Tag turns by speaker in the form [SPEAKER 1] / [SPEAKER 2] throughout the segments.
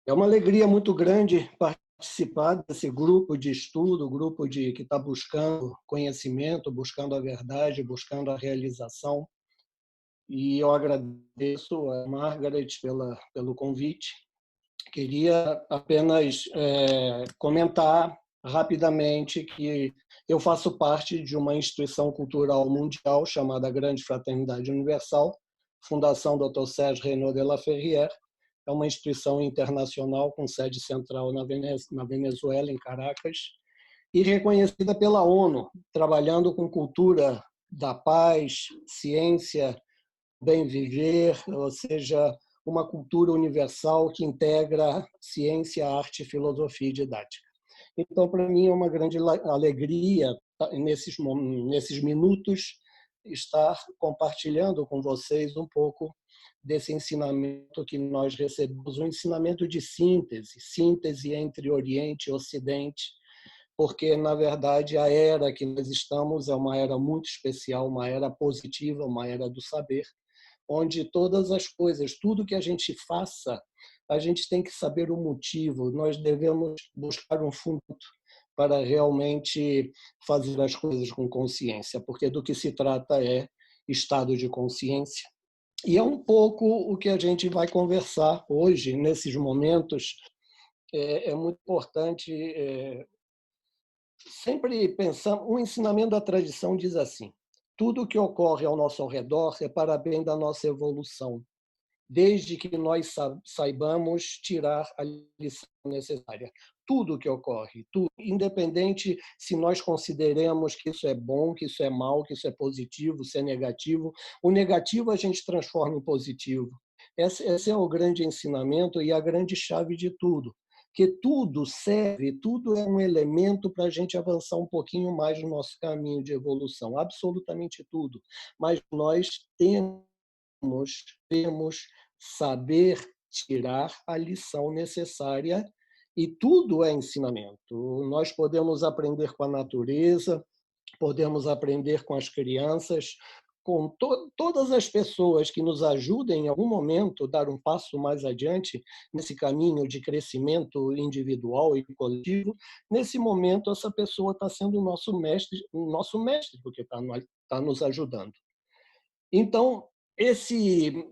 [SPEAKER 1] É uma alegria muito grande participar desse grupo de estudo, que está buscando conhecimento, buscando a verdade, buscando a realização. E eu agradeço a Margaret pelo convite. Queria apenas comentar rapidamente que eu faço parte de uma instituição cultural mundial chamada Grande Fraternidade Universal, Fundação Dr. Sérgio Renaud de la Ferrière. É uma instituição internacional com sede central na Venezuela, em Caracas, e reconhecida pela ONU, trabalhando com cultura da paz, ciência, bem viver, ou seja, uma cultura universal que integra ciência, arte, filosofia e didática. Então, para mim, é uma grande alegria, nesses minutos, estar compartilhando com vocês um pouco desse ensinamento que nós recebemos, um ensinamento de síntese entre Oriente e Ocidente, porque, na verdade, a era que nós estamos é uma era muito especial, uma era positiva, uma era do saber, onde todas as coisas, tudo que a gente faça, a gente tem que saber o motivo, nós devemos buscar um fundo para realmente fazer as coisas com consciência, porque do que se trata é estado de consciência. E é um pouco o que a gente vai conversar hoje, nesses momentos. É muito importante, sempre pensar, um ensinamento da tradição diz assim: tudo o que ocorre ao nosso redor é para bem da nossa evolução, desde que nós saibamos tirar a lição necessária. Tudo o que ocorre, tudo, independente se nós consideremos que isso é bom, que isso é mal, que isso é positivo, se é negativo. O negativo a gente transforma em positivo. Esse é o grande ensinamento e a grande chave de tudo. Que tudo serve, tudo é um elemento para a gente avançar um pouquinho mais no nosso caminho de evolução, absolutamente tudo. Mas nós temos saber tirar a lição necessária, e tudo é ensinamento. Nós podemos aprender com a natureza, podemos aprender com as crianças, com todas as pessoas que nos ajudem em algum momento a dar um passo mais adiante nesse caminho de crescimento individual e coletivo. Nesse momento, essa pessoa está sendo o nosso mestre, porque está nos ajudando. Então, esse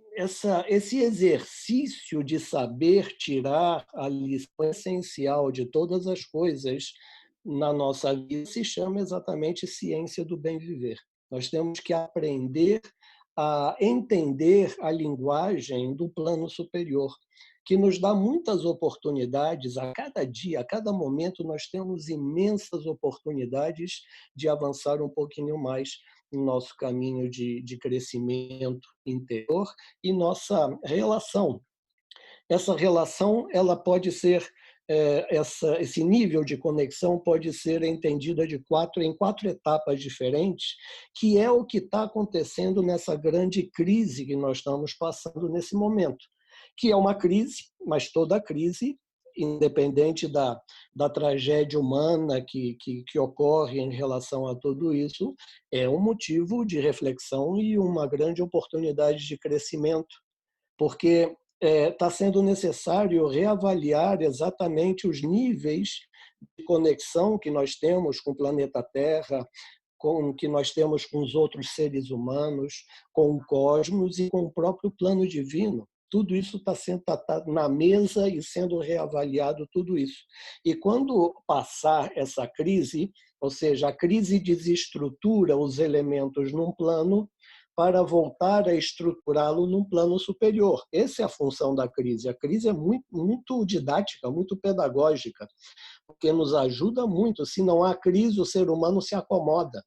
[SPEAKER 1] exercício de saber tirar a lição essencial de todas as coisas na nossa vida se chama exatamente ciência do bem viver. Nós temos que aprender a entender a linguagem do plano superior, que nos dá muitas oportunidades a cada dia, a cada momento. Nós temos imensas oportunidades de avançar um pouquinho mais no nosso caminho de crescimento interior e nossa relação. Essa relação, ela pode ser, esse nível de conexão pode ser entendida em quatro etapas diferentes, que é o que está acontecendo nessa grande crise que nós estamos passando nesse momento, que é uma crise, mas toda crise, independente da tragédia humana que ocorre em relação a tudo isso, é um motivo de reflexão e uma grande oportunidade de crescimento, porque está sendo necessário reavaliar exatamente os níveis de conexão que nós temos com o planeta Terra, com que nós temos com os outros seres humanos, com o cosmos e com o próprio plano divino. Tudo isso está sendo na mesa e sendo reavaliado, tudo isso. E quando passar essa crise, ou seja, a crise desestrutura os elementos num plano para voltar a estruturá-lo num plano superior. Essa é a função da crise. A crise é muito, muito didática, muito pedagógica, porque nos ajuda muito. Se não há crise, o ser humano se acomoda.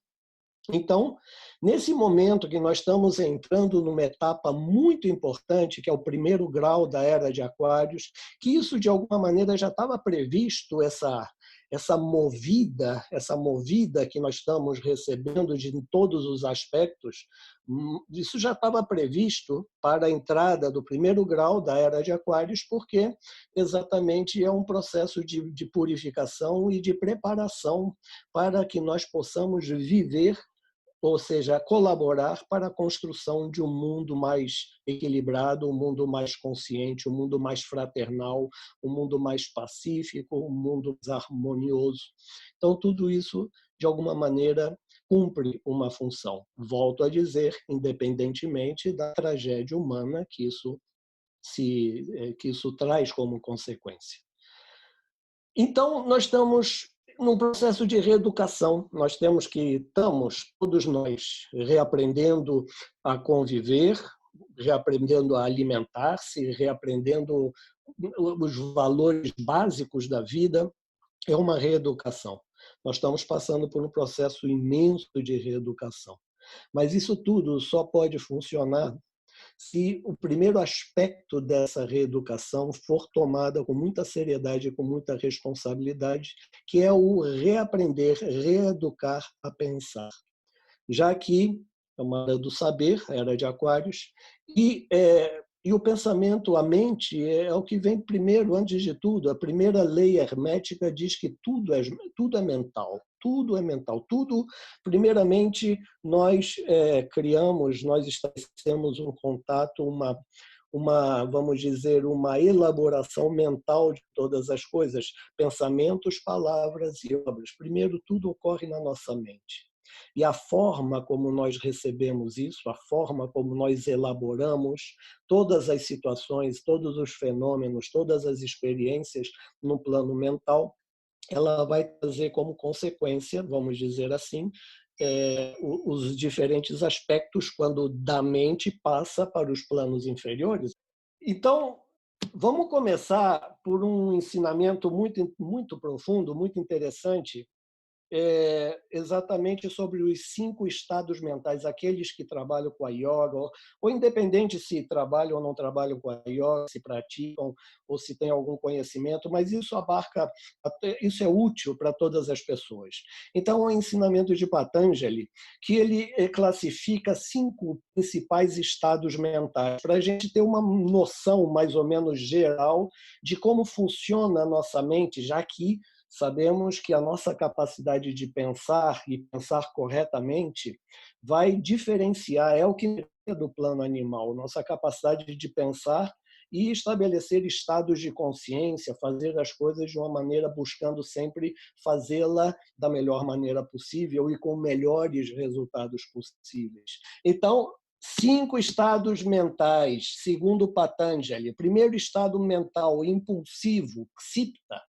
[SPEAKER 1] Então, nesse momento que nós estamos entrando numa etapa muito importante, que é o primeiro grau da era de Aquários, que isso de alguma maneira já estava previsto, essa movida que nós estamos recebendo de em todos os aspectos, isso já estava previsto para a entrada do primeiro grau da era de Aquários, porque exatamente é um processo de purificação e de preparação para que nós possamos viver ou seja, colaborar para a construção de um mundo mais equilibrado, um mundo mais consciente, um mundo mais fraternal, um mundo mais pacífico, um mundo mais harmonioso. Então, tudo isso, de alguma maneira, cumpre uma função. Volto a dizer, independentemente da tragédia humana que isso traz como consequência. Então, nós estamos num processo de reeducação. Estamos, todos nós, reaprendendo a conviver, reaprendendo a alimentar-se, reaprendendo os valores básicos da vida. É uma reeducação. Nós estamos passando por um processo imenso de reeducação. Mas isso tudo só pode funcionar se o primeiro aspecto dessa reeducação for tomada com muita seriedade e com muita responsabilidade, que é o reaprender, reeducar a pensar. Já que é uma era do saber, a era de Aquários, e o pensamento, a mente, é o que vem primeiro, antes de tudo. A primeira lei hermética diz que tudo é mental. Tudo é mental. Tudo, primeiramente, nós criamos, nós estabelecemos um contato, vamos dizer, uma elaboração mental de todas as coisas, pensamentos, palavras e obras. Primeiro, tudo ocorre na nossa mente. E a forma como nós recebemos isso, a forma como nós elaboramos todas as situações, todos os fenômenos, todas as experiências no plano mental, ela vai trazer como consequência, vamos dizer assim, os diferentes aspectos quando da mente passa para os planos inferiores. Então, vamos começar por um ensinamento muito profundo, muito interessante, exatamente sobre os 5 estados mentais, aqueles que trabalham com a yoga, ou independente se trabalham ou não trabalham com a yoga, se praticam ou se têm algum conhecimento, mas isso é útil para todas as pessoas. Então, o ensinamento de Patanjali, que ele classifica 5 principais estados mentais, para a gente ter uma noção mais ou menos geral de como funciona a nossa mente, já que sabemos que a nossa capacidade de pensar e pensar corretamente vai diferenciar, é o que é do plano animal, nossa capacidade de pensar e estabelecer estados de consciência, fazer as coisas de uma maneira buscando sempre fazê-la da melhor maneira possível e com melhores resultados possíveis. Então, 5 estados mentais, segundo Patanjali. Primeiro estado mental impulsivo, ksipta,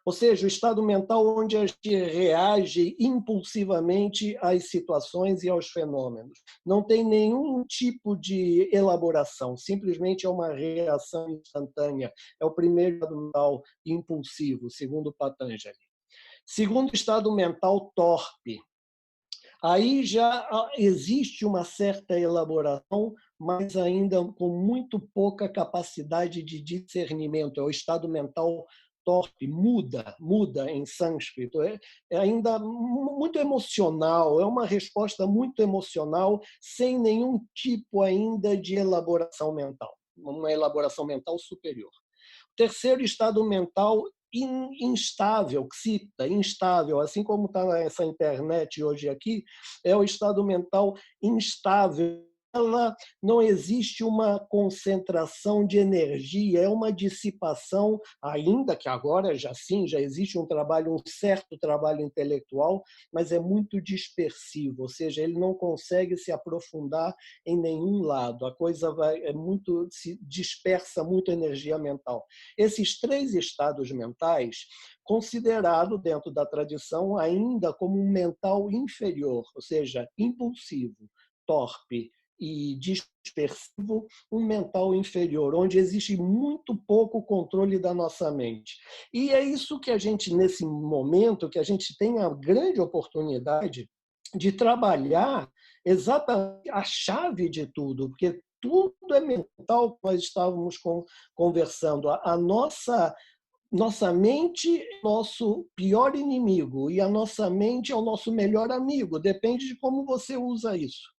[SPEAKER 1] ou seja, o estado mental onde a gente reage impulsivamente às situações e aos fenômenos. Não tem nenhum tipo de elaboração, simplesmente é uma reação instantânea. É o primeiro estado mental impulsivo, segundo Patanjali. Segundo estado mental torpe. Aí já existe uma certa elaboração, mas ainda com muito pouca capacidade de discernimento. É o estado mental torpe, muda em sânscrito. É ainda muito emocional, é uma resposta muito emocional, sem nenhum tipo ainda de elaboração mental, uma elaboração mental superior. Terceiro estado mental instável, ksipta, instável, assim como está essa internet hoje aqui, é o estado mental instável. Ela não existe uma concentração de energia, é uma dissipação, ainda que agora já sim, já existe um certo trabalho intelectual, mas é muito dispersivo, ou seja, ele não consegue se aprofundar em nenhum lado, a coisa se dispersa muito energia mental. Esses 3 estados mentais, considerado dentro da tradição ainda como um mental inferior, ou seja, impulsivo, torpe e dispersivo, um mental inferior, onde existe muito pouco controle da nossa mente. E é isso que a gente, nesse momento, que a gente tem a grande oportunidade de trabalhar exatamente a chave de tudo, porque tudo é mental, nós estávamos conversando. A nossa mente é o nosso pior inimigo e a nossa mente é o nosso melhor amigo, depende de como você usa isso.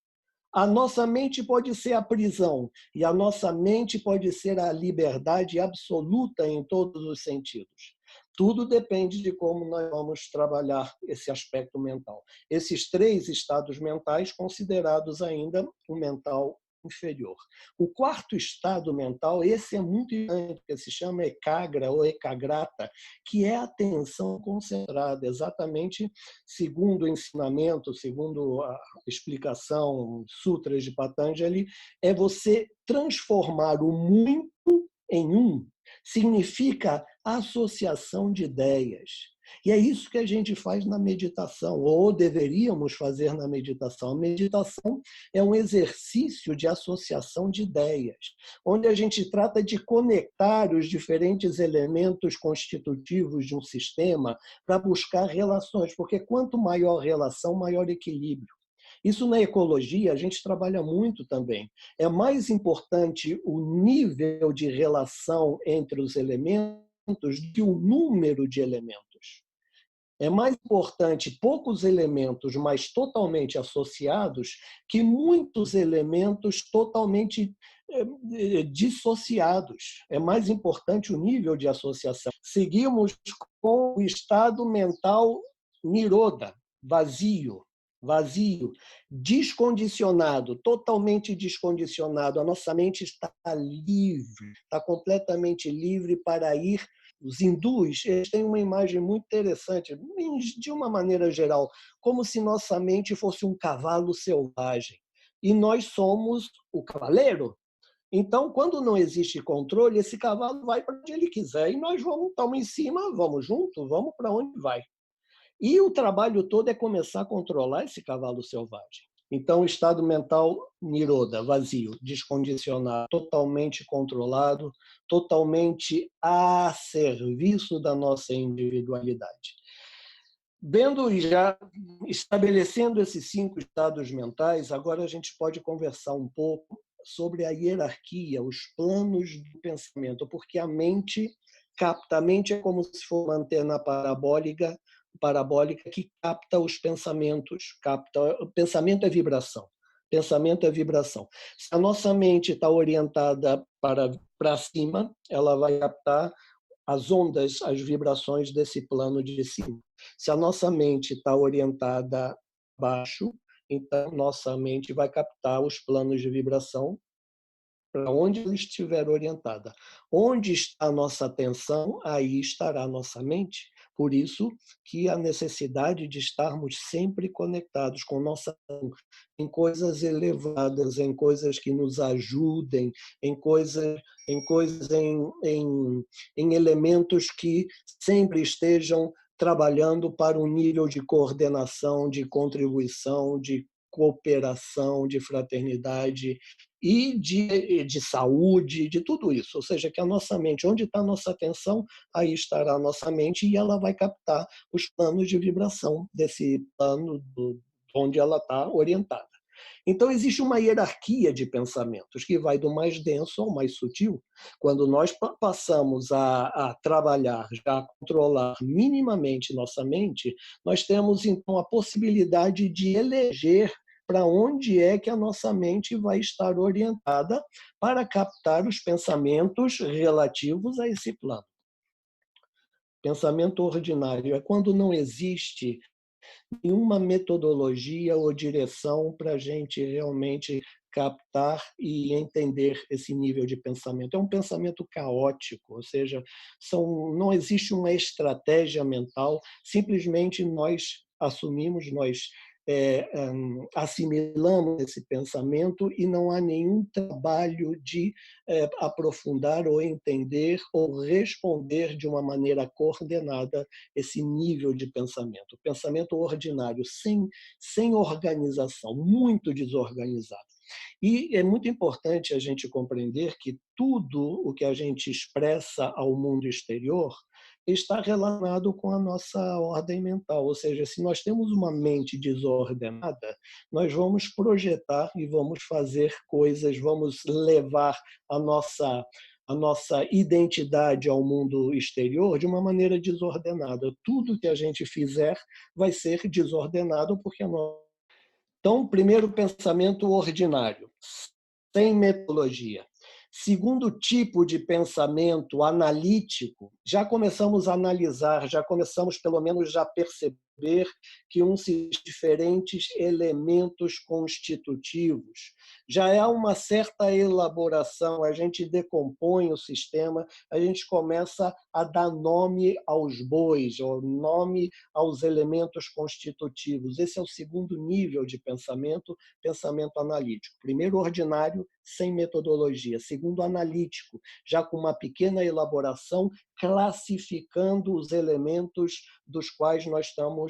[SPEAKER 1] A nossa mente pode ser a prisão e a nossa mente pode ser a liberdade absoluta em todos os sentidos. Tudo depende de como nós vamos trabalhar esse aspecto mental. Esses 3 estados mentais considerados ainda o mental inferior. O quarto estado mental, esse é muito importante, que se chama ekagra ou ekagrata, que é a atenção concentrada, exatamente segundo o ensinamento, segundo a explicação, sutras de Patanjali, é você transformar o muito em um. Significa associação de ideias. E é isso que a gente faz na meditação, ou deveríamos fazer na meditação. A meditação é um exercício de associação de ideias, onde a gente trata de conectar os diferentes elementos constitutivos de um sistema para buscar relações, porque quanto maior relação, maior equilíbrio. Isso na ecologia a gente trabalha muito também. É mais importante o nível de relação entre os elementos do que o número de elementos. É mais importante poucos elementos, mas totalmente associados, que muitos elementos totalmente dissociados. É mais importante o nível de associação. Seguimos com o estado mental niroda, vazio, vazio, descondicionado, totalmente descondicionado. A nossa mente está livre, está completamente livre para ir. Os hindus, eles têm uma imagem muito interessante, de uma maneira geral, como se nossa mente fosse um cavalo selvagem e nós somos o cavaleiro. Então, quando não existe controle, esse cavalo vai para onde ele quiser e nós estamos em cima, vamos junto, vamos para onde vai. E o trabalho todo é começar a controlar esse cavalo selvagem. Então, o estado mental niroda, vazio, descondicionado, totalmente controlado, totalmente a serviço da nossa individualidade. Vendo e já estabelecendo esses 5 estados mentais, agora a gente pode conversar um pouco sobre a hierarquia, os planos do pensamento, porque a mente capta, a mente é como se fosse uma antena parabólica que capta os pensamentos, capta, o pensamento é vibração. Pensamento é vibração. Se a nossa mente está orientada para cima, ela vai captar as ondas, as vibrações desse plano de cima. Se a nossa mente está orientada abaixo, então nossa mente vai captar os planos de vibração para onde ela estiver orientada. Onde está a nossa atenção, aí estará a nossa mente. Por isso que a necessidade de estarmos sempre conectados com nossa em coisas elevadas, em coisas que nos ajudem, em elementos que sempre estejam trabalhando para um nível de coordenação, de contribuição, de cooperação, de fraternidade e de saúde, de tudo isso. Ou seja, que a nossa mente, onde está a nossa atenção, aí estará a nossa mente e ela vai captar os planos de vibração desse plano onde ela está orientada. Então, existe uma hierarquia de pensamentos que vai do mais denso ao mais sutil. Quando nós passamos a trabalhar, já a controlar minimamente nossa mente, nós temos, então, a possibilidade de eleger para onde é que a nossa mente vai estar orientada para captar os pensamentos relativos a esse plano. Pensamento ordinário é quando não existe nenhuma metodologia ou direção para a gente realmente captar e entender esse nível de pensamento. É um pensamento caótico, ou seja, não existe uma estratégia mental, simplesmente nós assumimos, nós assimilamos esse pensamento e não há nenhum trabalho de aprofundar ou entender ou responder de uma maneira coordenada esse nível de pensamento. Pensamento ordinário, sem organização, muito desorganizado. E é muito importante a gente compreender que tudo o que a gente expressa ao mundo exterior está relacionado com a nossa ordem mental. Ou seja, se nós temos uma mente desordenada, nós vamos projetar e vamos fazer coisas, vamos levar a nossa identidade ao mundo exterior de uma maneira desordenada. Tudo que a gente fizer vai ser desordenado porque a nossa... Então, primeiro pensamento ordinário, sem metodologia. Segundo tipo de pensamento analítico, já começamos a analisar, já começamos pelo menos a perceber que diferentes elementos constitutivos. Já é uma certa elaboração, a gente decompõe o sistema, a gente começa a dar nome aos bois, ou nome aos elementos constitutivos. Esse é o segundo nível de pensamento, pensamento analítico. Primeiro, ordinário, sem metodologia. Segundo, analítico, já com uma pequena elaboração, classificando os elementos dos quais nós estamos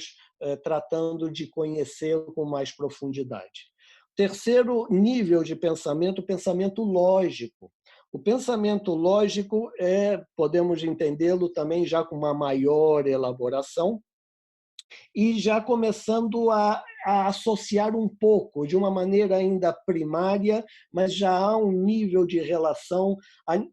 [SPEAKER 1] tratando de conhecê-lo com mais profundidade. Terceiro nível de pensamento, pensamento lógico. O pensamento lógico podemos entendê-lo também já com uma maior elaboração, e já começando a associar um pouco, de uma maneira ainda primária, mas já há um nível de relação,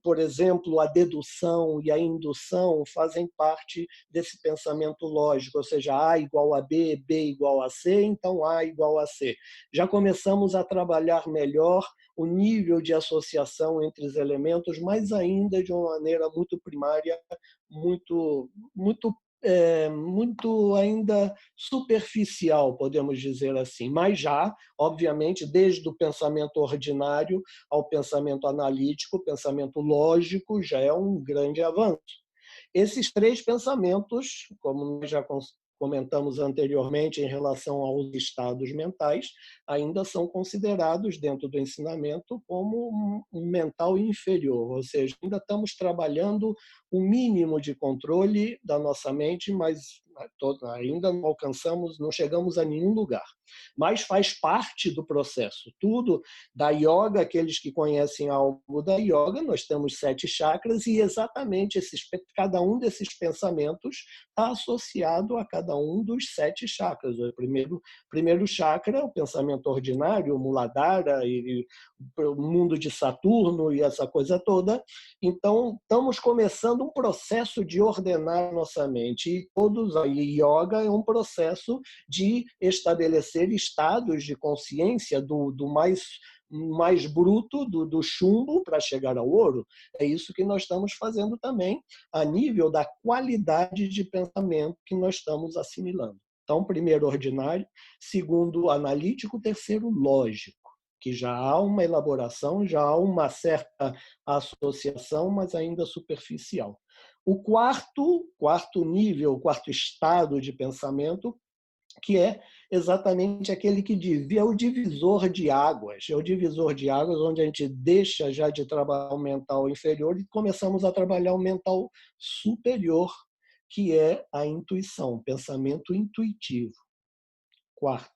[SPEAKER 1] por exemplo, a dedução e a indução fazem parte desse pensamento lógico, ou seja, A igual a B, B igual a C, então A igual a C. Já começamos a trabalhar melhor o nível de associação entre os elementos, mas ainda de uma maneira muito primária, muito ainda superficial, podemos dizer assim, mas já, obviamente, desde o pensamento ordinário ao pensamento analítico, pensamento lógico, já é um grande avanço. Esses três pensamentos, como nós já comentamos anteriormente em relação aos estados mentais, ainda são considerados dentro do ensinamento como um mental inferior, ou seja, ainda estamos trabalhando o mínimo de controle da nossa mente, mas ainda não alcançamos, não chegamos a nenhum lugar. Mas faz parte do processo. Tudo da yoga, aqueles que conhecem algo da yoga, nós temos 7 chakras e exatamente cada um desses pensamentos está associado a cada um dos 7 chakras. O primeiro chakra é o pensamento ordinário, o Muladhara, e o mundo de Saturno e essa coisa toda. Então, estamos começando um processo de ordenar nossa mente. E a yoga é um processo de estabelecer estados de consciência do mais bruto, do chumbo, para chegar ao ouro. É isso que nós estamos fazendo também, a nível da qualidade de pensamento que nós estamos assimilando. Então, primeiro, ordinário, segundo, analítico, terceiro, lógico, que já há uma elaboração, já há uma certa associação, mas ainda superficial. O quarto nível, o quarto estado de pensamento, que é exatamente aquele que é o divisor de águas. É o divisor de águas onde a gente deixa já de trabalhar o mental inferior e começamos a trabalhar o mental superior, que é a intuição, pensamento intuitivo. Quarto.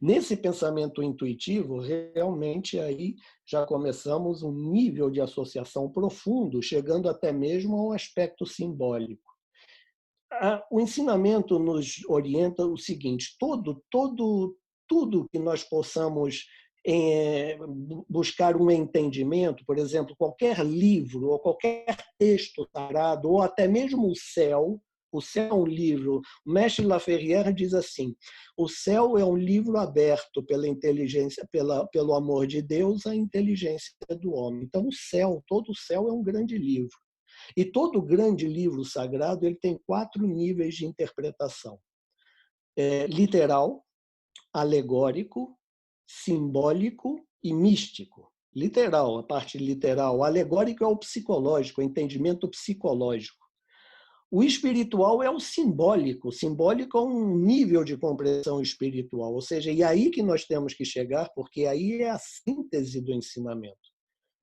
[SPEAKER 1] Nesse pensamento intuitivo, realmente aí já começamos um nível de associação profundo, chegando até mesmo a um aspecto simbólico. O ensinamento nos orienta o seguinte: tudo que nós possamos buscar um entendimento, por exemplo, qualquer livro ou qualquer texto sagrado, ou até mesmo o céu é um livro. O mestre Laferrière diz assim: o céu é um livro aberto pela inteligência, pelo amor de Deus, à inteligência do homem. Então, todo o céu é um grande livro. E todo grande livro sagrado ele tem 4 níveis de interpretação: literal, alegórico, simbólico e místico. Literal, a parte literal. Alegórico é o psicológico, o entendimento psicológico. O espiritual é o simbólico. O simbólico é um nível de compreensão espiritual. Ou seja, e aí que nós temos que chegar, porque aí é a síntese do ensinamento.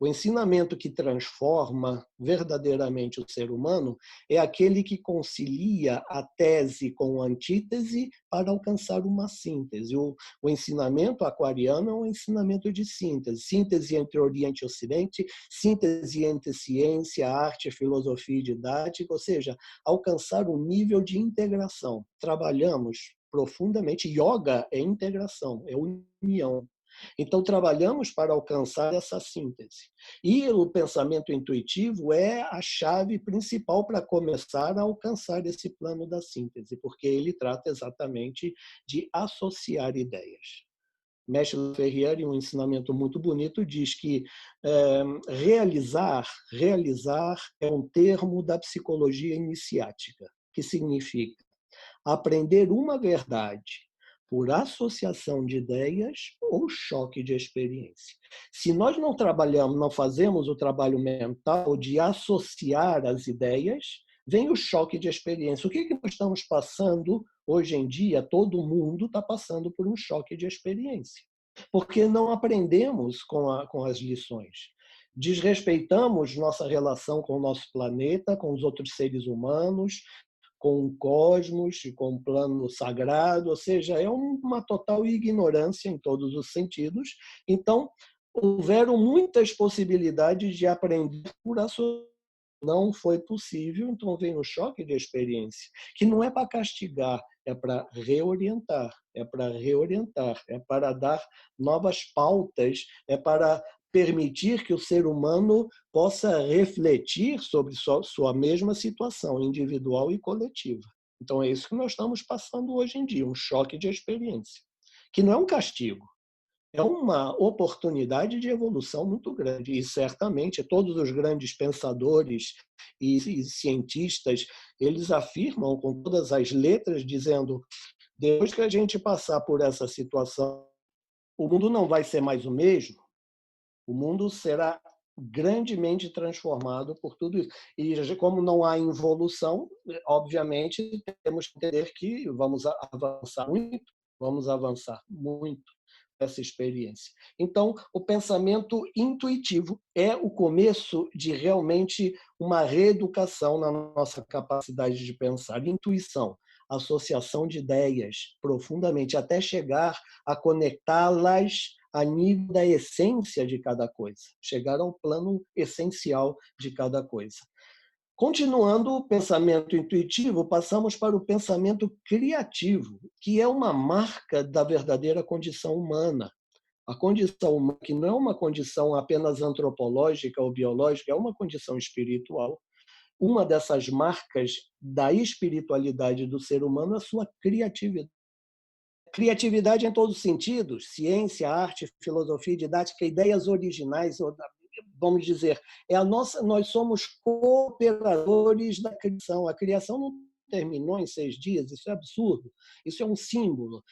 [SPEAKER 1] O ensinamento que transforma verdadeiramente o ser humano é aquele que concilia a tese com a antítese para alcançar uma síntese. O ensinamento aquariano é um ensinamento de síntese. Síntese entre Oriente e Ocidente, síntese entre ciência, arte, filosofia e didática, ou seja, alcançar um nível de integração. Trabalhamos profundamente. Yoga é integração, é união. Então, trabalhamos para alcançar essa síntese. E o pensamento intuitivo é a chave principal para começar a alcançar esse plano da síntese, porque ele trata exatamente de associar ideias. Mestre Ferrier, em um ensinamento muito bonito, diz que realizar é um termo da psicologia iniciática, que significa aprender uma verdade por associação de ideias ou choque de experiência. Se nós não trabalhamos, não fazemos o trabalho mental de associar as ideias, vem o choque de experiência. O que nós estamos passando hoje em dia? Todo mundo está passando por um choque de experiência, porque não aprendemos com as lições. Desrespeitamos nossa relação com o nosso planeta, com os outros seres humanos, com o cosmos, com o plano sagrado, ou seja, é uma total ignorância em todos os sentidos. Então, houveram muitas possibilidades de aprender por associação. Não foi possível, então vem o choque de experiência, que não é para castigar, é para reorientar, é para dar novas pautas, é para permitir que o ser humano possa refletir sobre sua mesma situação, individual e coletiva. Então é isso que nós estamos passando hoje em dia, um choque de experiência, que não é um castigo, é uma oportunidade de evolução muito grande. E certamente todos os grandes pensadores e cientistas, eles afirmam com todas as letras, dizendo: depois que a gente passar por essa situação, o mundo não vai ser mais o mesmo, o mundo será grandemente transformado por tudo isso. E como não há involução, obviamente temos que entender que vamos avançar muito essa experiência. Então, o pensamento intuitivo é o começo de realmente uma reeducação na nossa capacidade de pensar. Intuição, associação de ideias profundamente, até chegar a conectá-las a nível da essência de cada coisa, chegar ao plano essencial de cada coisa. Continuando o pensamento intuitivo, passamos para o pensamento criativo, que é uma marca da verdadeira condição humana. A condição humana, que não é uma condição apenas antropológica ou biológica, é uma condição espiritual. Uma dessas marcas da espiritualidade do ser humano é a sua criatividade. Criatividade em todos os sentidos, ciência, arte, filosofia, didática, ideias originais, vamos dizer, nós somos cooperadores da criação. A criação não terminou em 6 dias, isso é absurdo, isso é um símbolo.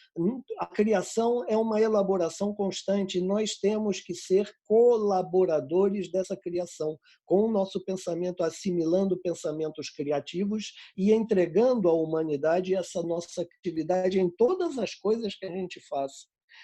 [SPEAKER 1] A criação é uma elaboração constante, nós temos que ser colaboradores dessa criação, com o nosso pensamento, assimilando pensamentos criativos e entregando à humanidade essa nossa atividade em todas as coisas que a gente faz.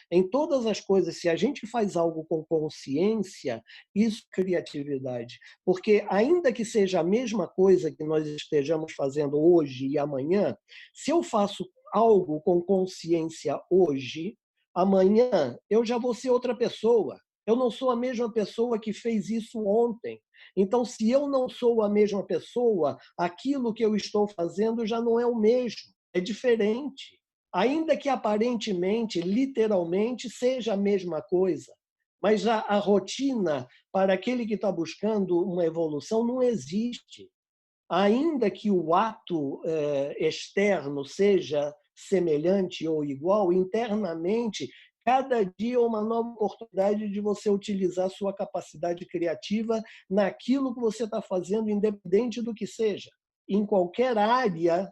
[SPEAKER 1] Em todas as coisas, se a gente faz algo com consciência, isso é criatividade. Porque, ainda que seja a mesma coisa que nós estejamos fazendo hoje e amanhã, se eu faço algo com consciência hoje, amanhã eu já vou ser outra pessoa. Eu não sou a mesma pessoa que fez isso ontem. Então, se eu não sou a mesma pessoa, aquilo que eu estou fazendo já não é o mesmo, é diferente. Ainda que aparentemente, literalmente, seja a mesma coisa. Mas a rotina, para aquele que está buscando uma evolução, não existe. Ainda que o ato externo seja semelhante ou igual, internamente, cada dia é uma nova oportunidade de você utilizar sua capacidade criativa naquilo que você está fazendo, independente do que seja. Em qualquer área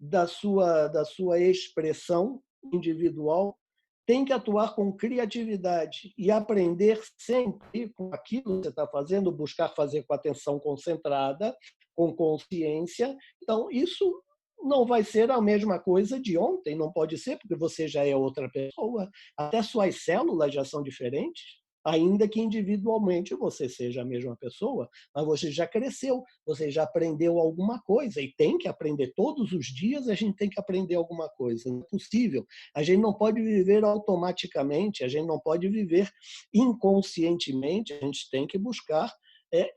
[SPEAKER 1] da sua expressão individual, tem que atuar com criatividade e aprender sempre com aquilo que você está fazendo, buscar fazer com atenção concentrada, com consciência. Então, isso não vai ser a mesma coisa de ontem, não pode ser, porque você já é outra pessoa, até suas células já são diferentes, ainda que individualmente você seja a mesma pessoa, mas você já cresceu, você já aprendeu alguma coisa, e tem que aprender todos os dias, a gente tem que aprender alguma coisa, não é possível. A gente não pode viver automaticamente, a gente não pode viver inconscientemente, a gente tem que buscar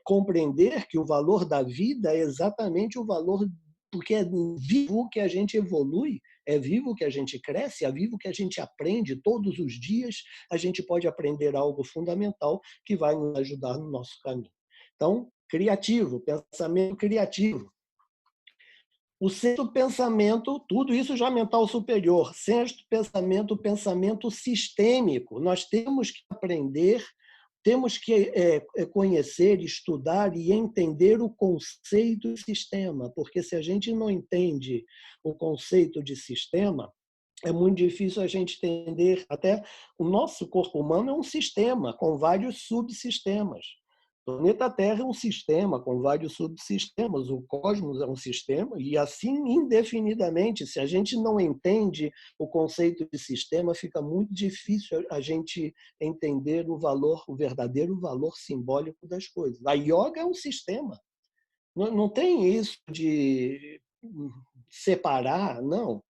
[SPEAKER 1] compreender que o valor da vida é exatamente o valor, porque é vivo que a gente evolui, é vivo que a gente cresce, é vivo que a gente aprende todos os dias, a gente pode aprender algo fundamental que vai nos ajudar no nosso caminho. Então, criativo, pensamento criativo. O sexto pensamento, tudo isso já mental superior. Sexto pensamento, pensamento sistêmico. Nós temos que aprender, temos que conhecer, estudar e entender o conceito de sistema, porque se a gente não entende o conceito de sistema, é muito difícil a gente entender. Até o nosso corpo humano é um sistema com vários subsistemas. O planeta Terra é um sistema com vários subsistemas, o cosmos é um sistema, e assim indefinidamente. Se a gente não entende o conceito de sistema, fica muito difícil a gente entender o valor, o verdadeiro valor simbólico das coisas. A yoga é um sistema. Não tem isso de separar, não.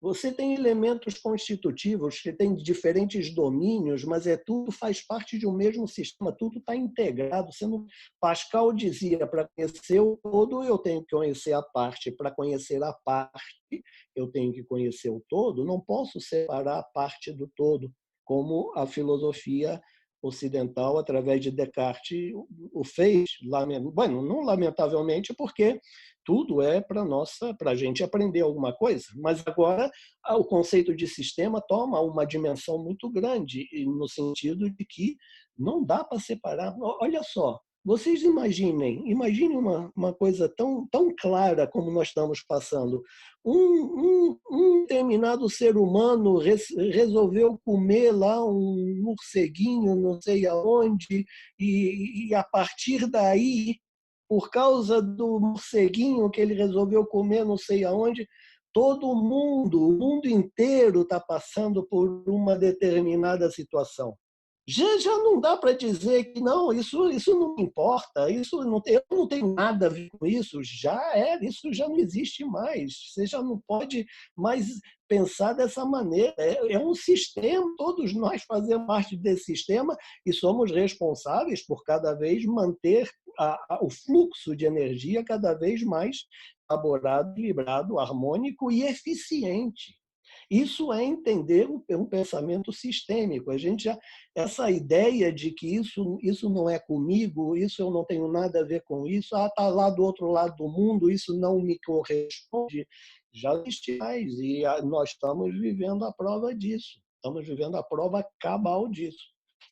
[SPEAKER 1] Você tem elementos constitutivos que têm diferentes domínios, mas tudo faz parte de um mesmo sistema, tudo está integrado. Pascal dizia, para conhecer o todo, eu tenho que conhecer a parte. Para conhecer a parte, eu tenho que conhecer o todo. Não posso separar a parte do todo, como a filosofia ocidental, através de Descartes, o fez. Bueno, não lamentavelmente, porque tudo é para a gente aprender alguma coisa, mas agora o conceito de sistema toma uma dimensão muito grande, no sentido de que não dá para separar. Olha só, vocês imaginem uma coisa tão clara como nós estamos passando. Um determinado ser humano resolveu comer lá um morceguinho, não sei aonde, e a partir daí, por causa do morceguinho que ele resolveu comer não sei aonde, todo mundo, o mundo inteiro está passando por uma determinada situação. Já não dá para dizer que não, isso não importa, eu não tenho nada a ver com isso, isso já não existe mais. Você já não pode mais pensar dessa maneira. É um sistema, todos nós fazemos parte desse sistema e somos responsáveis por cada vez manter o fluxo de energia cada vez mais elaborado, equilibrado, harmônico e eficiente. Isso é entender um pensamento sistêmico. Essa ideia de que isso não é comigo, isso eu não tenho nada a ver com isso, está lá do outro lado do mundo, isso não me corresponde, já existe mais. E nós estamos vivendo a prova disso. Estamos vivendo a prova cabal disso.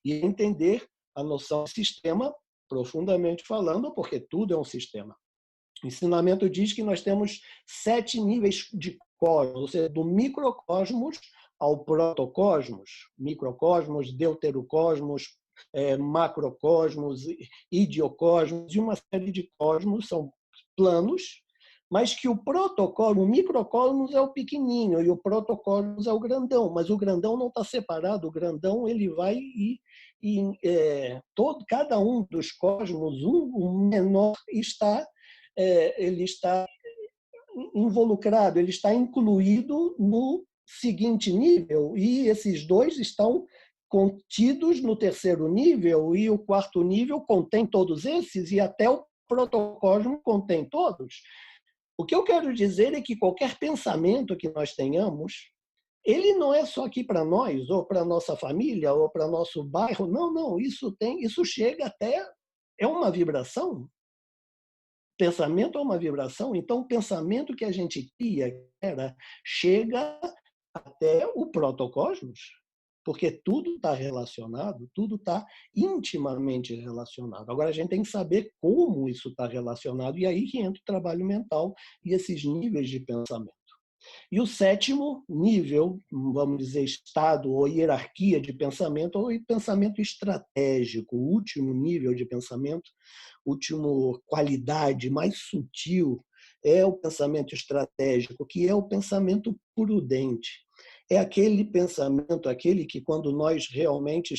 [SPEAKER 1] E entender a noção de sistema, profundamente falando, porque tudo é um sistema. O ensinamento diz que nós temos 7 níveis de cosmos, ou seja, do microcosmos ao protocosmos, microcosmos, deuterocosmos, macrocosmos, idiocosmos, e uma série de cosmos, são planos, mas que o microcosmos é o pequenininho e o protocosmos é o grandão, mas o grandão não está separado, o grandão ele vai cada um dos cosmos, o menor ele está involucrado, ele está incluído no seguinte nível, e esses dois estão contidos no terceiro nível, e o quarto nível contém todos esses, e até o protocosmo contém todos. O que eu quero dizer é que qualquer pensamento que nós tenhamos, ele não é só aqui para nós, ou para nossa família, ou para nosso bairro. Não, isso chega até, é uma vibração. Pensamento é uma vibração, então o pensamento que a gente cria chega até o protocosmos, porque tudo está relacionado, tudo está intimamente relacionado. Agora a gente tem que saber como isso está relacionado, e aí que entra o trabalho mental e esses níveis de pensamento. E o sétimo nível, vamos dizer, estado ou hierarquia de pensamento, ou pensamento estratégico, o último nível de pensamento, última qualidade mais sutil, é o pensamento estratégico, que é o pensamento prudente. É aquele pensamento, aquele que quando nós realmente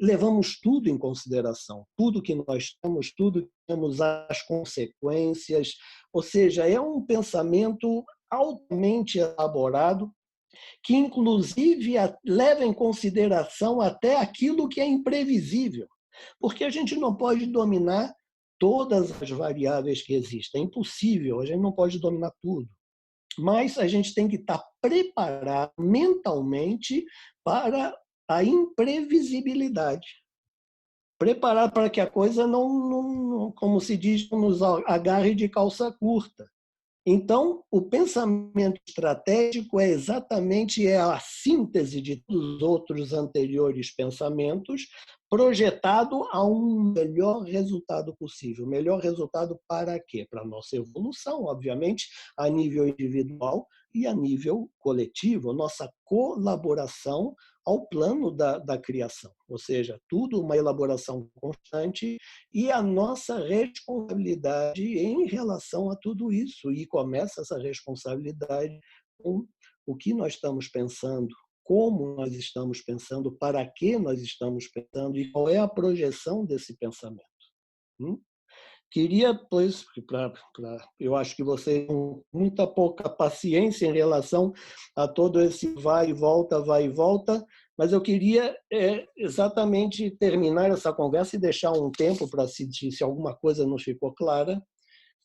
[SPEAKER 1] levamos tudo em consideração, tudo que nós temos as consequências, ou seja, é um pensamento altamente elaborado, que inclusive leva em consideração até aquilo que é imprevisível, porque a gente não pode dominar todas as variáveis que existem, é impossível, a gente não pode dominar tudo. Mas a gente tem que estar preparado mentalmente para a imprevisibilidade. Preparar para que a coisa não, como se diz, nos agarre de calça curta. Então, o pensamento estratégico é exatamente a síntese de todos os outros anteriores pensamentos, projetado a um melhor resultado possível. Melhor resultado para quê? Para a nossa evolução, obviamente, a nível individual e a nível coletivo, nossa colaboração ao plano da criação. Ou seja, tudo uma elaboração constante e a nossa responsabilidade em relação a tudo isso. E começa essa responsabilidade com o que nós estamos pensando, como nós estamos pensando, para que nós estamos pensando e qual é a projeção desse pensamento. Hum? Queria, pois, eu acho que você tem muita pouca paciência em relação a todo esse vai e volta, mas eu queria exatamente terminar essa conversa e deixar um tempo para se alguma coisa não ficou clara.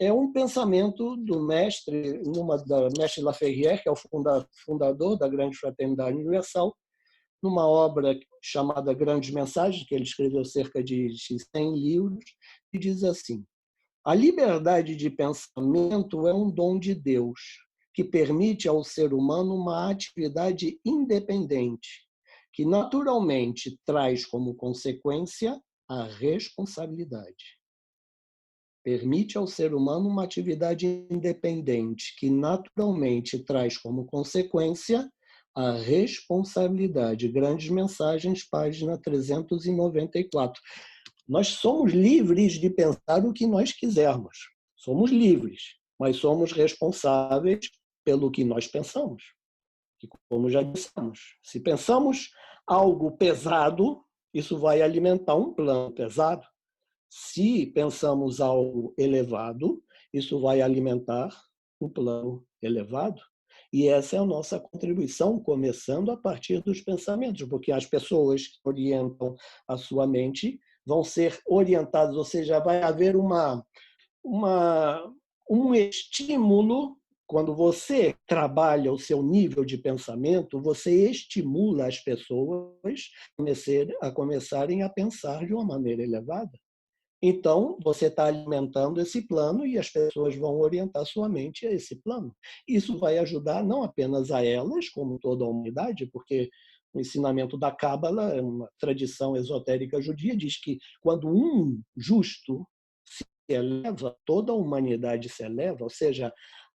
[SPEAKER 1] É um pensamento do mestre, da mestre Laferrière, que é o fundador da Grande Fraternidade Universal, numa obra chamada Grandes Mensagens, que ele escreveu cerca de 100 livros, e diz assim: a liberdade de pensamento é um dom de Deus, que permite ao ser humano uma atividade independente, que naturalmente traz como consequência a responsabilidade. Permite ao ser humano uma atividade independente, que naturalmente traz como consequência a responsabilidade. Grandes Mensagens, página 394. Nós somos livres de pensar o que nós quisermos. Somos livres, mas somos responsáveis pelo que nós pensamos. E como já dissemos, se pensamos algo pesado, isso vai alimentar um plano pesado. Se pensamos algo elevado, isso vai alimentar um plano elevado. E essa é a nossa contribuição, começando a partir dos pensamentos, porque as pessoas que orientam a sua mente vão ser orientadas, ou seja, vai haver um estímulo. Quando você trabalha o seu nível de pensamento, você estimula as pessoas a começarem a pensar de uma maneira elevada. Então, você está alimentando esse plano e as pessoas vão orientar sua mente a esse plano. Isso vai ajudar não apenas a elas, como toda a humanidade, porque o ensinamento da Cábala, uma tradição esotérica judia, diz que quando um justo se eleva, toda a humanidade se eleva, ou seja,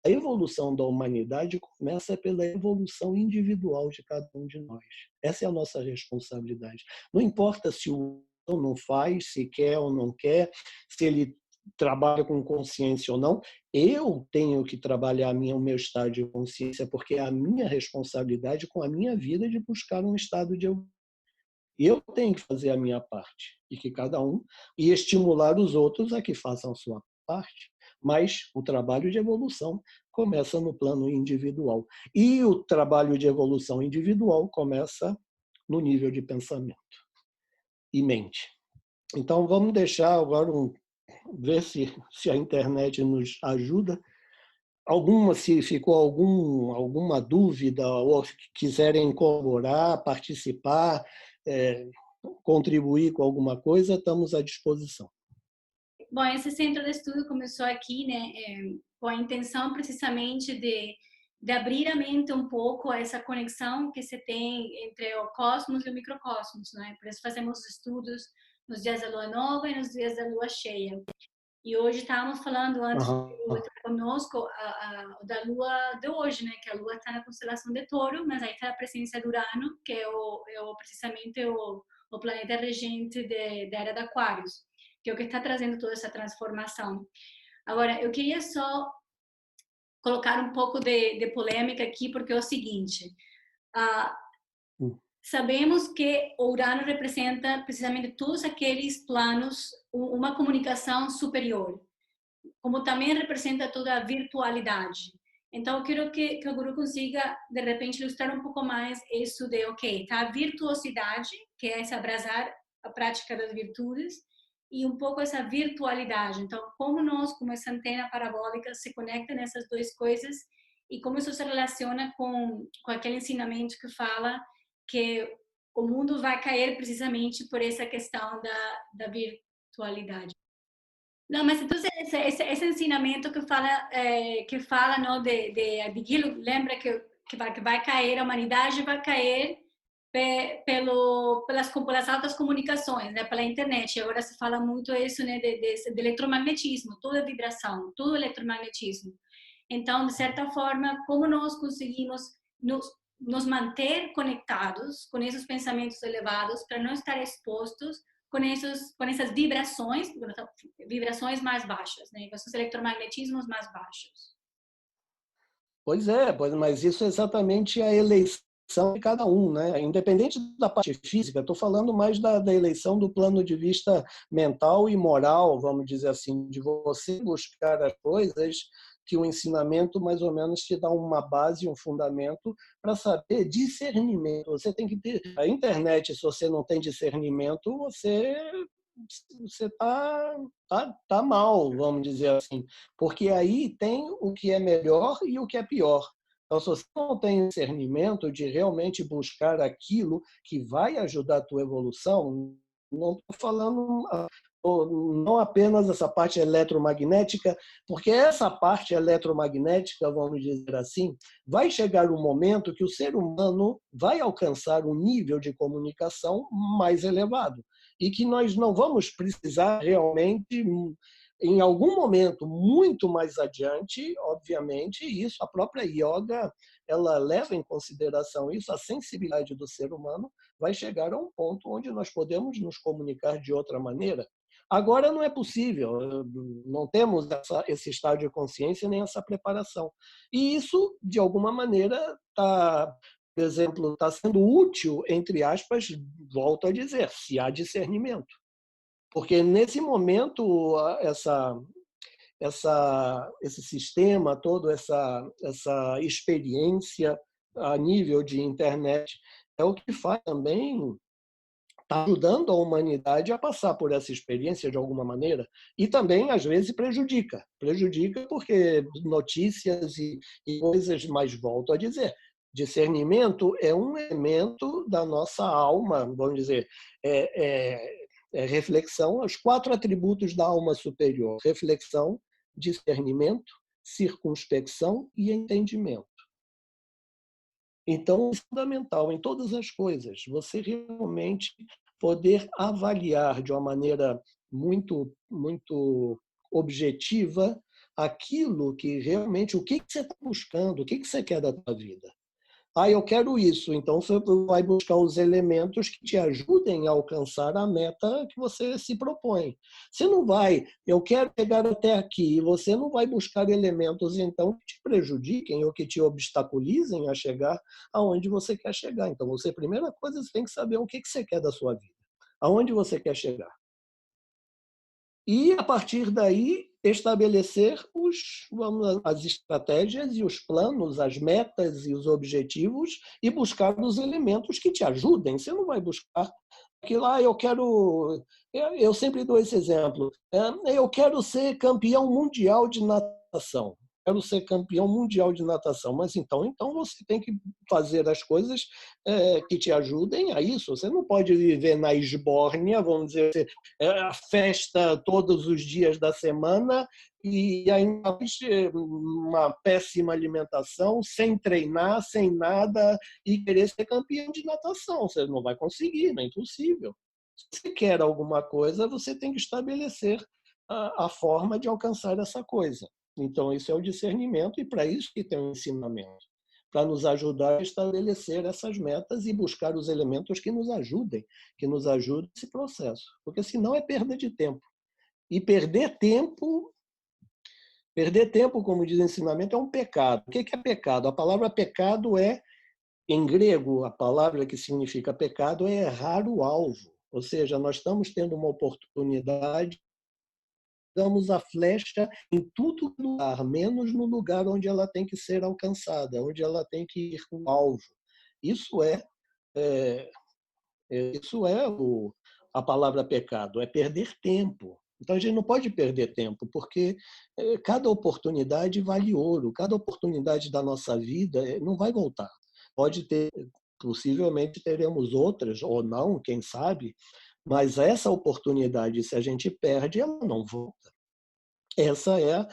[SPEAKER 1] a evolução da humanidade começa pela evolução individual de cada um de nós. Essa é a nossa responsabilidade. Não importa se o não faz, se quer ou não quer, se ele trabalha com consciência ou não, eu tenho que trabalhar o meu estado de consciência, porque é a minha responsabilidade com a minha vida de buscar um estado de eu tenho que fazer a minha parte e que cada um e estimular os outros a que façam a sua parte. Mas o trabalho de evolução começa no plano individual. E o trabalho de evolução individual começa no nível de pensamento e mente. Então, vamos deixar agora ver se a internet nos ajuda. Se ficou alguma dúvida ou quiserem colaborar, participar, contribuir com alguma coisa, estamos à disposição.
[SPEAKER 2] Bom, esse centro de estudo começou aqui, né, com a intenção precisamente de abrir a mente um pouco a essa conexão que se tem entre o cosmos e o microcosmos, né? Por isso fazemos estudos nos dias da lua nova e nos dias da lua cheia. E hoje estávamos falando, antes de
[SPEAKER 1] Uhum.
[SPEAKER 2] estar conosco, da lua de hoje, né? Que a lua está na constelação de Touro, mas aí está a presença de Urano, que é precisamente o planeta regente da era de Aquários, que é o que está trazendo toda essa transformação. Agora, eu queria só colocar um pouco de polêmica aqui, porque é o seguinte: sabemos que o Urano representa precisamente todos aqueles planos, uma comunicação superior, como também representa toda a virtualidade. Então, eu quero que o Guru consiga, de repente, ilustrar um pouco mais isso de, ok, tá a virtuosidade, que é esse abraçar a prática das virtudes, e um pouco essa virtualidade. Então, como nós, como essa antena parabólica, se conecta nessas duas coisas e como isso se relaciona com aquele ensinamento que fala que o mundo vai cair precisamente por essa questão da virtualidade. Não, mas então esse ensinamento que fala não de aquilo, lembra que vai cair a humanidade, vai cair pelas altas comunicações, né, pela internet. Agora se fala muito isso, né, de eletromagnetismo, tudo é vibração, tudo é eletromagnetismo. Então, de certa forma, como nós conseguimos nos manter conectados com esses pensamentos elevados para não estar expostos com essas vibrações mais baixas, né? Com esses eletromagnetismos mais baixos.
[SPEAKER 1] Pois, mas isso é exatamente a eleição de cada um, né? Independente da parte física, estou falando mais da eleição do plano de vista mental e moral, vamos dizer assim, de você buscar as coisas que o ensinamento mais ou menos te dá uma base, um fundamento para saber discernimento. Você tem que ter a internet, se você não tem discernimento, você tá mal, vamos dizer assim, porque aí tem o que é melhor e o que é pior. Então, se você não tem discernimento de realmente buscar aquilo que vai ajudar a tua evolução, não estou falando não apenas essa parte eletromagnética, porque essa parte eletromagnética, vamos dizer assim, vai chegar um momento que o ser humano vai alcançar um nível de comunicação mais elevado e que nós não vamos precisar realmente em algum momento muito mais adiante, obviamente, isso a própria yoga ela leva em consideração isso, a sensibilidade do ser humano vai chegar a um ponto onde nós podemos nos comunicar de outra maneira. Agora não é possível, não temos esse estado de consciência nem essa preparação. E isso, de alguma maneira, está, por exemplo, está sendo útil, entre aspas, volto a dizer, se há discernimento. Porque nesse momento, esse sistema, toda essa experiência a nível de internet, é o que faz também está ajudando a humanidade a passar por essa experiência de alguma maneira e também às vezes prejudica porque notícias e coisas, mais volto a dizer, discernimento é um elemento da nossa alma, vamos dizer, reflexão, os 4 atributos da alma superior: reflexão, discernimento, circunspecção e entendimento. Então, é fundamental em todas as coisas, você realmente poder avaliar de uma maneira muito objetiva aquilo que realmente, o que você está buscando, o que você quer da tua vida. Eu quero isso. Então, você vai buscar os elementos que te ajudem a alcançar a meta que você se propõe. Você não vai, eu quero chegar até aqui, e você não vai buscar elementos, então, que te prejudiquem ou que te obstaculizem a chegar aonde você quer chegar. Então, você, primeira coisa, você tem que saber o que você quer da sua vida. Aonde você quer chegar. E, a partir daí, estabelecer as estratégias e os planos, as metas e os objetivos e buscar os elementos que te ajudem. Você não vai buscar aquilo lá, eu quero... Eu sempre dou esse exemplo. Eu quero ser campeão mundial de natação. Quero ser campeão mundial de natação. Mas então você tem que fazer as coisas que te ajudem a isso. Você não pode viver na esbórnia, vamos dizer, a festa todos os dias da semana e ainda uma péssima alimentação, sem treinar, sem nada, e querer ser campeão de natação. Você não vai conseguir, é impossível. Se você quer alguma coisa, você tem que estabelecer a forma de alcançar essa coisa. Então, isso é o discernimento, e para isso que tem o ensinamento, para nos ajudar a estabelecer essas metas e buscar os elementos que nos ajudem nesse processo. Porque senão é perda de tempo. E perder tempo, como diz o ensinamento, é um pecado. O que é pecado? A palavra pecado em grego, a palavra que significa pecado é errar o alvo. Ou seja, nós estamos tendo uma oportunidade, damos a flecha em todo lugar, menos no lugar onde ela tem que ser alcançada, onde ela tem que ir com o alvo. Isso é, a palavra pecado, é perder tempo. Então, a gente não pode perder tempo, porque cada oportunidade vale ouro, cada oportunidade da nossa vida não vai voltar. Pode ter, possivelmente teremos outras, ou não, quem sabe, mas essa oportunidade, se a gente perde, ela não volta. Essa é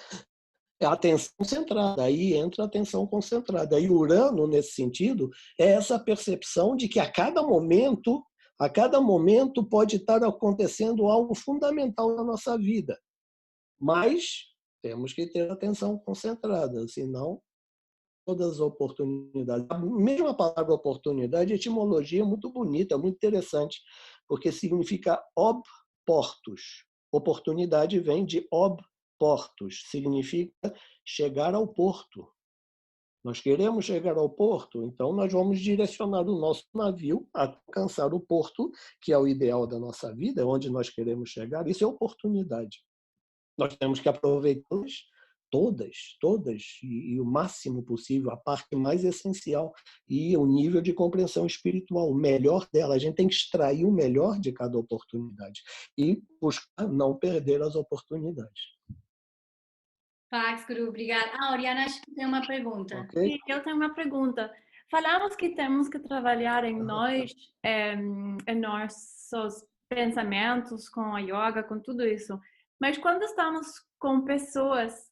[SPEAKER 1] a atenção centrada, aí entra a atenção concentrada. E Urano, nesse sentido, é essa percepção de que a cada momento pode estar acontecendo algo fundamental na nossa vida, mas temos que ter atenção concentrada, senão todas as oportunidades. A mesma palavra oportunidade, a etimologia é muito bonita, muito interessante, porque significa ob portus. Oportunidade vem de ob portus, significa chegar ao porto. Nós queremos chegar ao porto, então nós vamos direcionar o nosso navio a alcançar o porto, que é o ideal da nossa vida, onde nós queremos chegar. Isso é oportunidade. Nós temos que aproveitá-las todas, e o máximo possível, a parte mais essencial, e o nível de compreensão espiritual, o melhor dela. A gente tem que extrair o melhor de cada oportunidade e buscar não perder as oportunidades.
[SPEAKER 2] Pax, Guru, obrigada. Oriana, acho que tem uma pergunta.
[SPEAKER 1] Ok?
[SPEAKER 3] Sim, eu tenho uma pergunta. Falamos que temos que trabalhar em nós, em nossos pensamentos, com a yoga, com tudo isso. Mas quando estamos com pessoas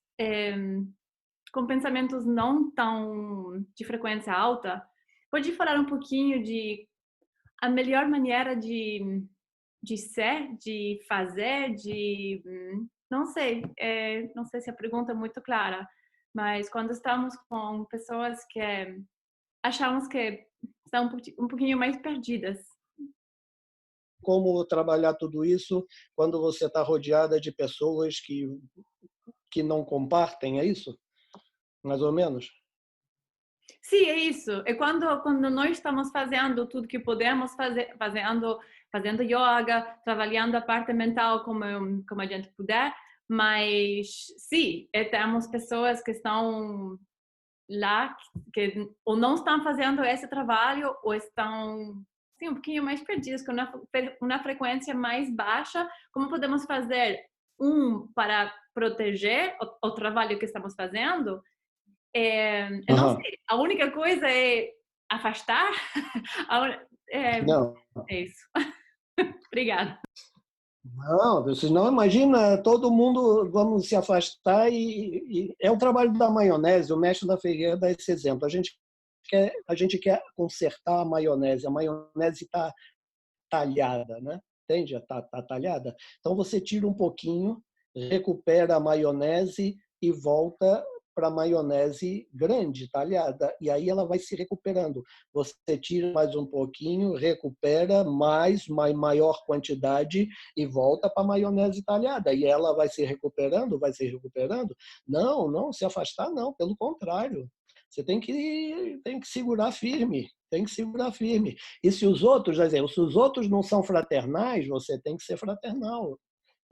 [SPEAKER 3] com pensamentos não tão de frequência alta, pode falar um pouquinho de a melhor maneira de ser, de fazer, de não sei, não sei se a pergunta é muito clara, mas quando estamos com pessoas que achamos que estão um pouquinho mais perdidas.
[SPEAKER 1] Como trabalhar tudo isso quando você está rodeada de pessoas que não compartem, é isso? Mais ou menos?
[SPEAKER 3] Sim, é isso. É quando nós estamos fazendo tudo que podemos fazer, fazendo yoga, trabalhando a parte mental como a gente puder, mas sim, temos pessoas que estão lá que ou não estão fazendo esse trabalho ou estão sim, um pouquinho mais perdidos, com uma frequência mais baixa. Como podemos fazer para proteger o trabalho que estamos fazendo? Eu não sei. A única coisa é afastar.
[SPEAKER 1] Não.
[SPEAKER 3] É isso. Obrigada.
[SPEAKER 1] Não, você não imagina, todo mundo vamos se afastar e é o trabalho da maionese. O mestre da Ferreira dá esse exemplo. A gente quer consertar a maionese está talhada, né? Entende? Tá talhada. Então você tira um pouquinho, recupera a maionese e volta para a maionese grande, talhada, e aí ela vai se recuperando. Você tira mais um pouquinho, recupera maior quantidade e volta para a maionese talhada, e ela vai se recuperando, vai se recuperando. Não, não, se afastar não, pelo contrário. Você tem que segurar firme, tem que segurar firme. E se os outros, se os outros não são fraternais, você tem que ser fraternal.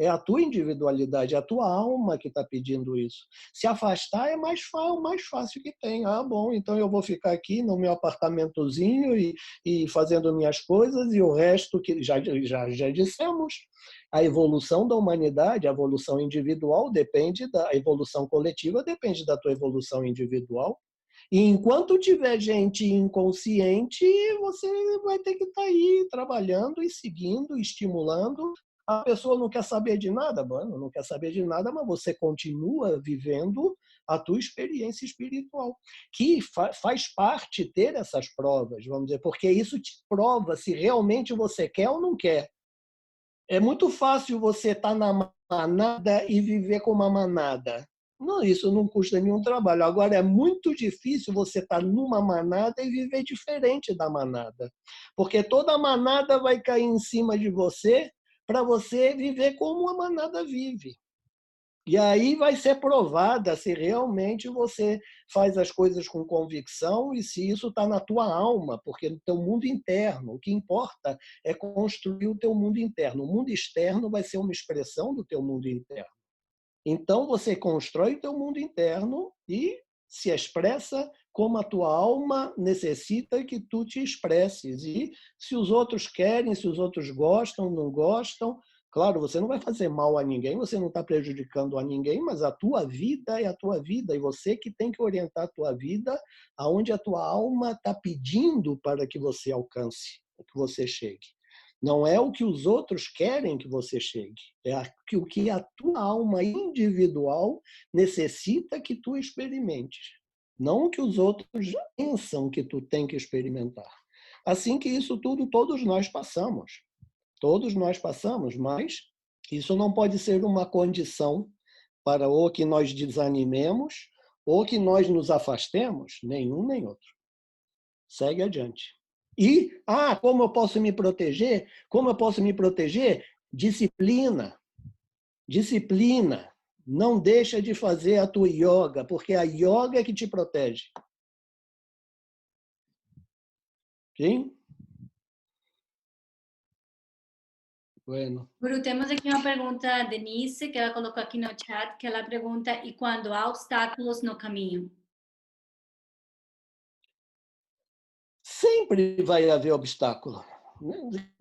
[SPEAKER 1] É a tua individualidade, é a tua alma que está pedindo isso. Se afastar é o mais fácil que tem. Ah, bom, então eu vou ficar aqui no meu apartamentozinho e fazendo minhas coisas, e o resto que já dissemos. A evolução da humanidade, a evolução individual depende da evolução coletiva, depende da tua evolução individual. E enquanto tiver gente inconsciente, você vai ter que estar aí trabalhando e seguindo, estimulando. A pessoa não quer saber de nada, mano, não quer saber de nada, mas você continua vivendo a tua experiência espiritual, que faz parte ter essas provas, vamos dizer, porque isso te prova se realmente você quer ou não quer. É muito fácil você estar na manada e viver com uma manada. Não, isso não custa nenhum trabalho. Agora, é muito difícil você estar numa manada e viver diferente da manada. Porque toda manada vai cair em cima de você para você viver como a manada vive. E aí vai ser provada se realmente você faz as coisas com convicção e se isso está na tua alma, porque no teu mundo interno. O que importa é construir o teu mundo interno. O mundo externo vai ser uma expressão do teu mundo interno. Então você constrói o teu mundo interno e se expressa como a tua alma necessita que tu te expresses. E se os outros querem, se os outros gostam, não gostam, claro, você não vai fazer mal a ninguém, você não está prejudicando a ninguém, mas a tua vida é a tua vida e você que tem que orientar a tua vida aonde a tua alma está pedindo para que você alcance, que você chegue. Não é o que os outros querem que você chegue. É o que a tua alma individual necessita que tu experimentes. Não o que os outros pensam que tu tem que experimentar. Assim que isso tudo todos nós passamos. Todos nós passamos, mas isso não pode ser uma condição para ou que nós desanimemos ou que nós nos afastemos, nenhum nem outro. Segue adiante. E, como eu posso me proteger? Como eu posso me proteger? Disciplina. Disciplina. Não deixa de fazer a tua yoga, porque a yoga é que te protege. Sim? Bueno.
[SPEAKER 2] Guru, temos aqui uma pergunta, Denise, que ela colocou aqui no chat, que ela pergunta, e quando há obstáculos no caminho?
[SPEAKER 1] Sempre vai haver obstáculo.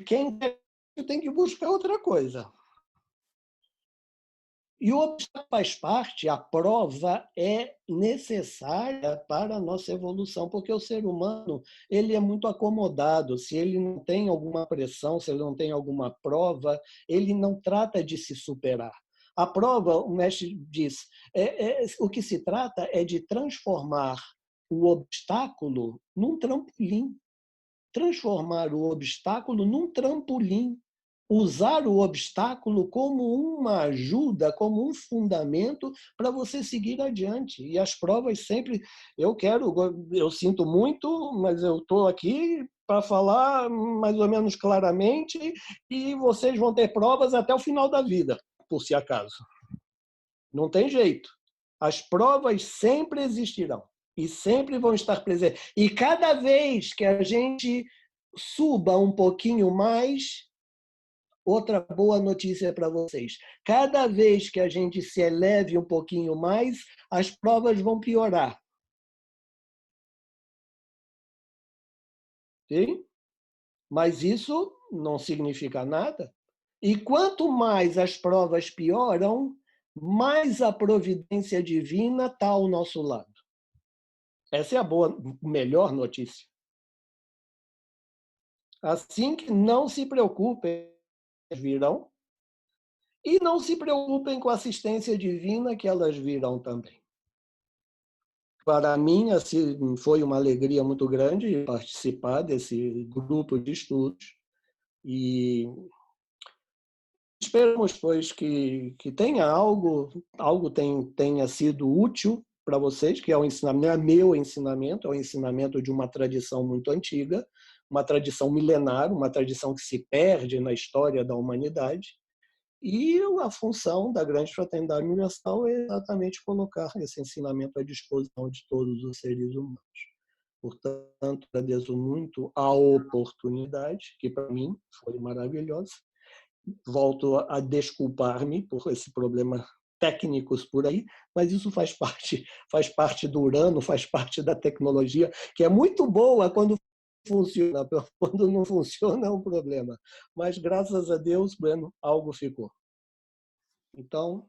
[SPEAKER 1] Quem tem que buscar outra coisa. E o obstáculo faz parte, a prova é necessária para a nossa evolução, porque o ser humano ele é muito acomodado. Se ele não tem alguma pressão, se ele não tem alguma prova, ele não trata de se superar. A prova, o mestre diz, o que se trata é de transformar o obstáculo num trampolim. Transformar o obstáculo num trampolim. Usar o obstáculo como uma ajuda, como um fundamento para você seguir adiante. E as provas sempre, eu sinto muito, mas eu estou aqui para falar mais ou menos claramente e vocês vão ter provas até o final da vida, por se acaso. Não tem jeito. As provas sempre existirão e sempre vão estar presentes. E cada vez que a gente suba um pouquinho mais, outra boa notícia para vocês. Cada vez que a gente se eleve um pouquinho mais, as provas vão piorar. Sim? Mas isso não significa nada. E quanto mais as provas pioram, mais a providência divina está ao nosso lado. Essa é a melhor notícia. Assim que não se preocupem, virão. E não se preocupem com a assistência divina, que elas virão também. Para mim, assim, foi uma alegria muito grande participar desse grupo de estudos e esperamos, pois, que tenha algo tenha sido útil para vocês, que é o ensinamento, não é meu ensinamento, é o ensinamento de uma tradição muito antiga, uma tradição milenar, uma tradição que se perde na história da humanidade. E a função da Grande Fraternidade Universal é exatamente colocar esse ensinamento à disposição de todos os seres humanos. Portanto, agradeço muito a oportunidade, que para mim foi maravilhosa. Volto a desculpar-me por esse problema técnicos por aí, mas isso faz parte do Urano, faz parte da tecnologia, que é muito boa quando funciona, quando não funciona é um problema. Mas, graças a Deus, bueno, algo ficou. Então,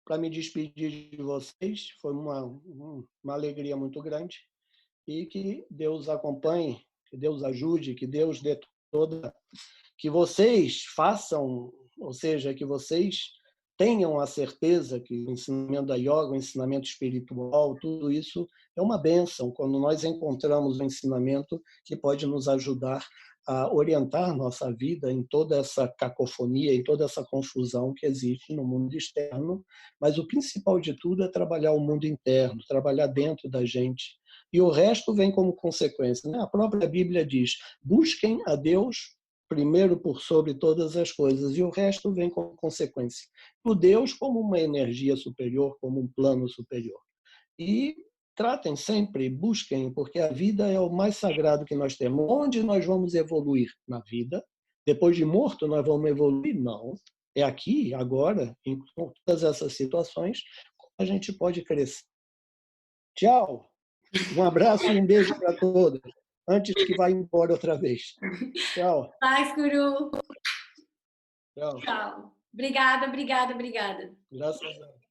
[SPEAKER 1] para me despedir de vocês, foi uma alegria muito grande e que Deus acompanhe, que Deus ajude, que Deus dê toda... Que vocês façam, ou seja, que vocês tenham a certeza que o ensinamento da yoga, o ensinamento espiritual, tudo isso é uma bênção quando nós encontramos um ensinamento que pode nos ajudar a orientar nossa vida em toda essa cacofonia, em toda essa confusão que existe no mundo externo, mas o principal de tudo é trabalhar o mundo interno, trabalhar dentro da gente, e o resto vem como consequência, né? A própria Bíblia diz, busquem a Deus primeiro por sobre todas as coisas, e o resto vem como consequência. O Deus como uma energia superior, como um plano superior. E tratem sempre, busquem, porque a vida é o mais sagrado que nós temos. Onde nós vamos evoluir? Na vida. Depois de morto, nós vamos evoluir? Não. É aqui, agora, em todas essas situações, a gente pode crescer. Tchau. Um abraço e um beijo para todos. Antes que vá embora outra vez. Tchau.
[SPEAKER 2] Paz, Guru.
[SPEAKER 1] Tchau.
[SPEAKER 2] Tchau. Obrigada.
[SPEAKER 1] Graças a Deus.